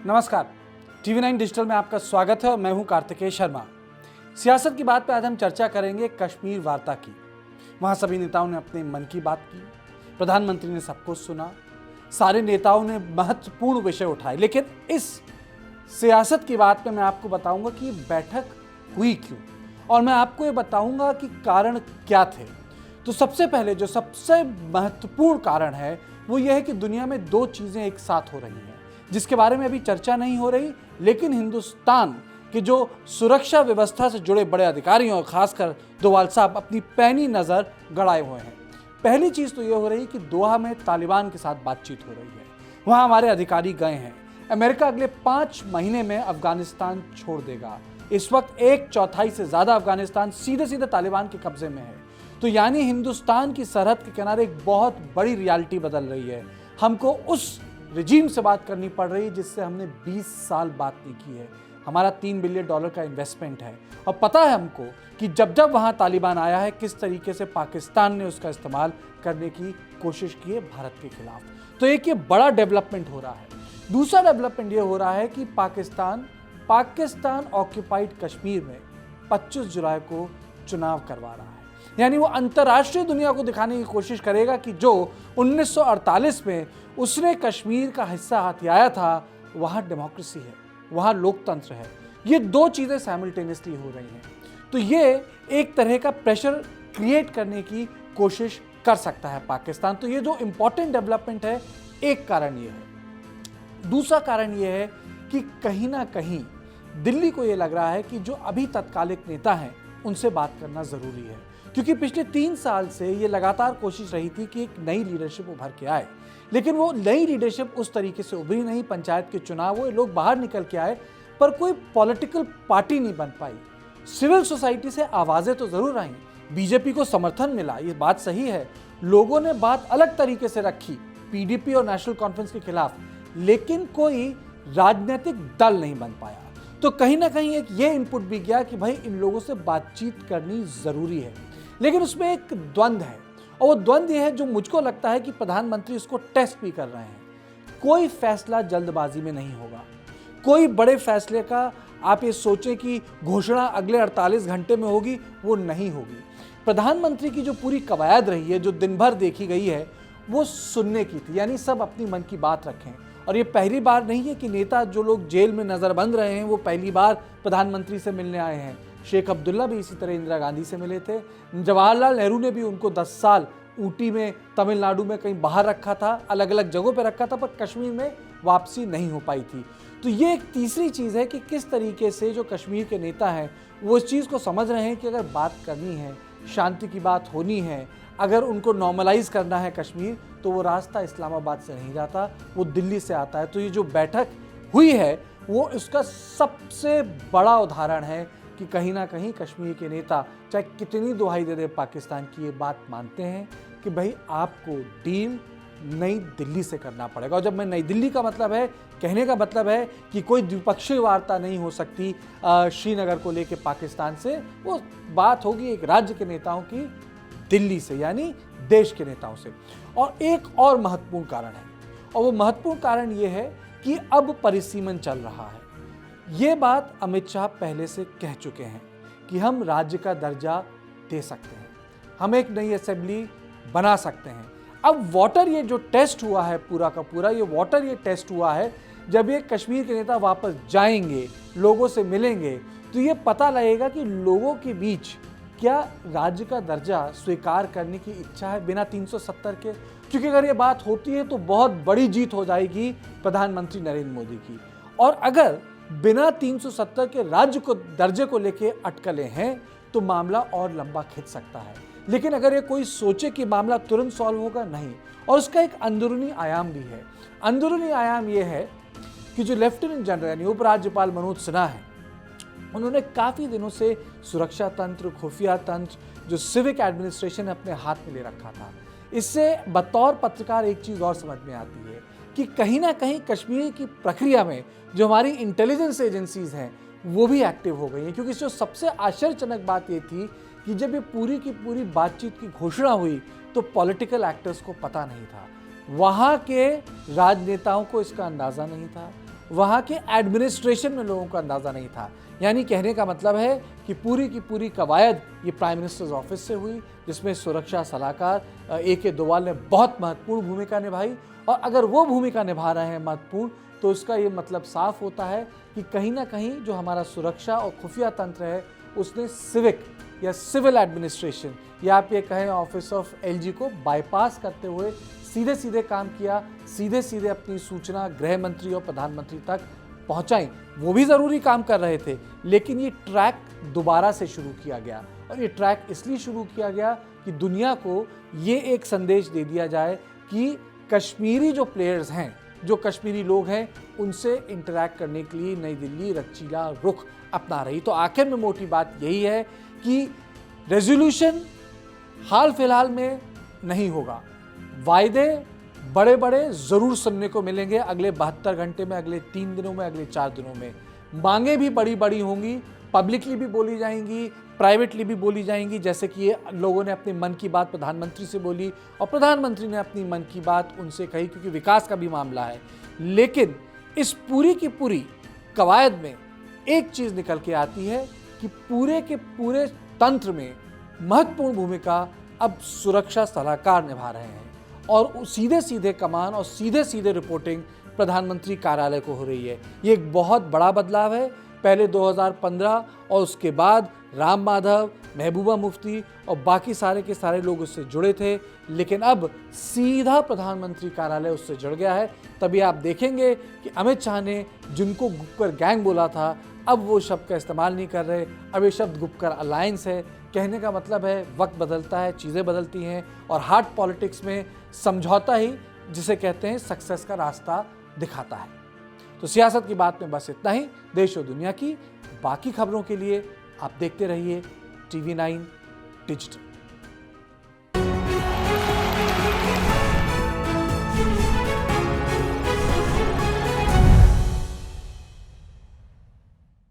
नमस्कार, TV 9 digital में आपका स्वागत है और मैं हूं कार्तिकेय शर्मा। सियासत की बात पर आज हम चर्चा करेंगे कश्मीर वार्ता की। वहां सभी नेताओं ने अपने मन की बात की, प्रधानमंत्री ने सब कुछ सुना, सारे नेताओं ने महत्वपूर्ण विषय उठाए। लेकिन इस सियासत की बात पे मैं आपको बताऊंगा कि बैठक हुई क्यों, और मैं आपको ये बताऊंगा कि कारण क्या थे। तो सबसे पहले जो सबसे महत्वपूर्ण कारण है वो ये है कि दुनिया में दो चीजें एक साथ हो रही हैं जिसके बारे में अभी चर्चा नहीं हो रही, लेकिन हिंदुस्तान के जो सुरक्षा व्यवस्था से जुड़े बड़े अधिकारियों और खासकर डोवाल साहब अपनी पैनी नजर गड़ाए हुए हैं। पहली चीज तो ये हो रही कि दोहा में तालिबान के साथ बातचीत हो रही है, वहां हमारे अधिकारी गए हैं। अमेरिका अगले 5 महीने में अफगानिस्तान छोड़ देगा। इस वक्त 1/4 से ज्यादा अफगानिस्तान सीधे सीधे तालिबान के कब्जे में है। तो यानी हिंदुस्तान की सरहद के किनारे एक बहुत बड़ी रियलिटी बदल रही है। हमको उस रिजीम से बात करनी पड़ रही है जिससे हमने 20 साल बात नहीं की है। हमारा $3 बिलियन का इन्वेस्टमेंट है और पता है हमको कि जब जब वहां तालिबान आया है किस तरीके से पाकिस्तान ने उसका इस्तेमाल करने की कोशिश की है भारत के खिलाफ। तो एक ये बड़ा डेवलपमेंट हो रहा है। दूसरा डेवलपमेंट ये हो रहा है कि पाकिस्तान ऑक्यूपाइड कश्मीर में 25 जुलाई को चुनाव करवा रहा है। यानी वो अंतर्राष्ट्रीय दुनिया को दिखाने की कोशिश करेगा कि जो 1948 में उसने कश्मीर का हिस्सा हथियाया था, वहां डेमोक्रेसी है, वहां लोकतंत्र है। ये दो चीजें साइमल्टेनियसली हो रही हैं। तो ये एक तरह का प्रेशर क्रिएट करने की कोशिश कर सकता है पाकिस्तान। तो ये जो इंपॉर्टेंट डेवलपमेंट है, एक कारण ये है। दूसरा कारण ये है कि कहीं ना कहीं दिल्ली को ये लग रहा है कि जो अभी तत्कालिक नेता हैं उनसे बात करना जरूरी है, क्योंकि पिछले 3 साल से ये लगातार कोशिश रही थी कि एक नई लीडरशिप उभर के आए, लेकिन वो नई लीडरशिप उस तरीके से उभरी नहीं। पंचायत के चुनाव हुए, लोग बाहर निकल के आए, पर कोई पॉलिटिकल पार्टी नहीं बन पाई। सिविल सोसाइटी से आवाजें तो जरूर आई, बीजेपी को समर्थन मिला, ये बात सही है। लोगों ने बात अलग तरीके से रखी पीडीपी और नेशनल कॉन्फ्रेंस के खिलाफ, लेकिन कोई राजनीतिक दल नहीं बन पाया। तो कहीं ना कहीं एक ये इनपुट भी गया कि भाई इन लोगों से बातचीत करनी जरूरी है। लेकिन उसमें एक द्वंद्व है, और वो द्वंद्व ये है जो मुझको लगता है कि प्रधानमंत्री उसको टेस्ट भी कर रहे हैं। कोई फैसला जल्दबाजी में नहीं होगा। कोई बड़े फैसले का आप ये सोचें कि घोषणा अगले 48 घंटे में होगी, वो नहीं होगी। प्रधानमंत्री की जो पूरी कवायद रही है, जो दिन भर देखी गई है, वो सुनने की थी, यानी सब अपनी मन की बात रखें। और ये पहली बार नहीं है कि नेता जो लोग जेल में नजरबंद रहे हैं वो पहली बार प्रधानमंत्री से मिलने आए हैं। शेख अब्दुल्ला भी इसी तरह इंदिरा गांधी से मिले थे। जवाहरलाल नेहरू ने भी उनको 10 साल ऊटी में, तमिलनाडु में कहीं बाहर रखा था, अलग अलग जगहों पे रखा था, पर कश्मीर में वापसी नहीं हो पाई थी। तो ये एक तीसरी चीज़ है कि किस तरीके से जो कश्मीर के नेता हैं वो इस चीज़ को समझ रहे हैं कि अगर बात करनी है, शांति की बात होनी है, अगर उनको नॉर्मलाइज करना है कश्मीर, तो वो रास्ता इस्लामाबाद से नहीं जाता, वो दिल्ली से आता है। तो ये जो बैठक हुई है वो इसका सबसे बड़ा उदाहरण है कि कहीं ना कहीं कश्मीर के नेता चाहे कितनी दुहाई दे दे पाकिस्तान की, ये बात मानते हैं कि भाई आपको डील नई दिल्ली से करना पड़ेगा। और जब मैं नई दिल्ली का मतलब है, कहने का मतलब है कि कोई द्विपक्षीय वार्ता नहीं हो सकती श्रीनगर को लेके पाकिस्तान से। वो बात होगी एक राज्य के नेताओं की दिल्ली से, यानी देश के नेताओं से। और एक और महत्वपूर्ण कारण है, और वो महत्वपूर्ण कारण ये है कि अब परिसीमन चल रहा है। ये बात अमित शाह पहले से कह चुके हैं कि हम राज्य का दर्जा दे सकते हैं, हम एक नई असेंबली बना सकते हैं। अब वाटर ये जो टेस्ट हुआ है पूरा का पूरा, ये वाटर ये टेस्ट हुआ है जब ये कश्मीर के नेता वापस जाएंगे, लोगों से मिलेंगे, तो ये पता लगेगा कि लोगों के बीच क्या राज्य का दर्जा स्वीकार करने की इच्छा है बिना 370 के। क्योंकि अगर ये बात होती है तो बहुत बड़ी जीत हो जाएगी प्रधानमंत्री नरेंद्र मोदी की। और अगर बिना 370 के राज्य को दर्जे को लेके अटकलें हैं तो मामला और लंबा खिंच सकता है। लेकिन अगर ये कोई सोचे कि मामला तुरंत सॉल्व होगा, नहीं। और उसका एक अंदरूनी आयाम भी है। अंदरूनी आयाम ये है कि जो लेफ्टिनेंट जनरल यानी उपराज्यपाल मनोज सिन्हा है, उन्होंने काफ़ी दिनों से सुरक्षा तंत्र, खुफिया तंत्र, जो सिविक एडमिनिस्ट्रेशन अपने हाथ में ले रखा था। इससे बतौर पत्रकार एक चीज़ और समझ में आती है कि कहीं ना कहीं कश्मीर की प्रक्रिया में जो हमारी इंटेलिजेंस एजेंसीज हैं वो भी एक्टिव हो गई हैं। क्योंकि जो सबसे आश्चर्यजनक बात ये थी कि जब ये पूरी की पूरी बातचीत की घोषणा हुई तो पॉलिटिकल एक्टर्स को पता नहीं था, वहाँ के राजनेताओं को इसका अंदाज़ा नहीं था, वहाँ के एडमिनिस्ट्रेशन में लोगों को अंदाज़ा नहीं था। यानी कहने का मतलब है कि पूरी की पूरी कवायद ये प्राइम मिनिस्टर्स ऑफिस से हुई, जिसमें सुरक्षा सलाहकार AK डोवाल ने बहुत महत्वपूर्ण भूमिका निभाई। और अगर वो भूमिका निभा रहे हैं महत्वपूर्ण, तो उसका ये मतलब साफ होता है कि कहीं ना कहीं जो हमारा सुरक्षा और खुफिया तंत्र है उसने सिविक या सिविल एडमिनिस्ट्रेशन या आप ये कहें ऑफिस ऑफ LG को बाईपास करते हुए सीधे सीधे काम किया, सीधे सीधे अपनी सूचना गृह मंत्री और प्रधानमंत्री तक पहुंचाई। वो भी ज़रूरी काम कर रहे थे, लेकिन ये ट्रैक दोबारा से शुरू किया गया। और ये ट्रैक इसलिए शुरू किया गया कि दुनिया को ये एक संदेश दे दिया जाए कि कश्मीरी जो प्लेयर्स हैं, जो कश्मीरी लोग हैं, उनसे इंटरैक्ट करने के लिए नई दिल्ली लचीला रुख अपना रही। तो आखिर में मोटी बात यही है कि रेजोल्यूशन हाल फिलहाल में नहीं होगा, वायदे बड़े बड़े जरूर सुनने को मिलेंगे अगले 72 घंटे में, अगले 3 दिनों में, अगले 4 दिनों में। मांगे भी बड़ी बड़ी होंगी, पब्लिकली भी बोली जाएंगी, प्राइवेटली भी बोली जाएंगी, जैसे कि ये लोगों ने अपने मन की बात प्रधानमंत्री से बोली और प्रधानमंत्री ने अपनी मन की बात उनसे कही, क्योंकि विकास का भी मामला है। लेकिन इस पूरी की पूरी कवायद में एक चीज निकल के आती है कि पूरे के पूरे तंत्र में महत्वपूर्ण भूमिका अब सुरक्षा सलाहकार निभा रहे हैं और सीधे सीधे कमान और सीधे सीधे रिपोर्टिंग प्रधानमंत्री कार्यालय को हो रही है। ये एक बहुत बड़ा बदलाव है। पहले 2015 और उसके बाद राम माधव, महबूबा मुफ्ती और बाकी सारे के सारे लोग उससे जुड़े थे, लेकिन अब सीधा प्रधानमंत्री कार्यालय उससे जुड़ गया है। तभी आप देखेंगे कि अमित शाह ने जिनको गुपकर गैंग बोला था, अब वो शब्द का इस्तेमाल नहीं कर रहे, अब ये शब्द गुपकर अलायंस है। कहने का मतलब है वक्त बदलता है, चीज़ें बदलती हैं और हार्ड पॉलिटिक्स में समझौता ही जिसे कहते हैं सक्सेस का रास्ता दिखाता है। तो सियासत की बात में बस इतना ही। देश और दुनिया की बाकी खबरों के लिए आप देखते रहिए TV9 डिजिटल।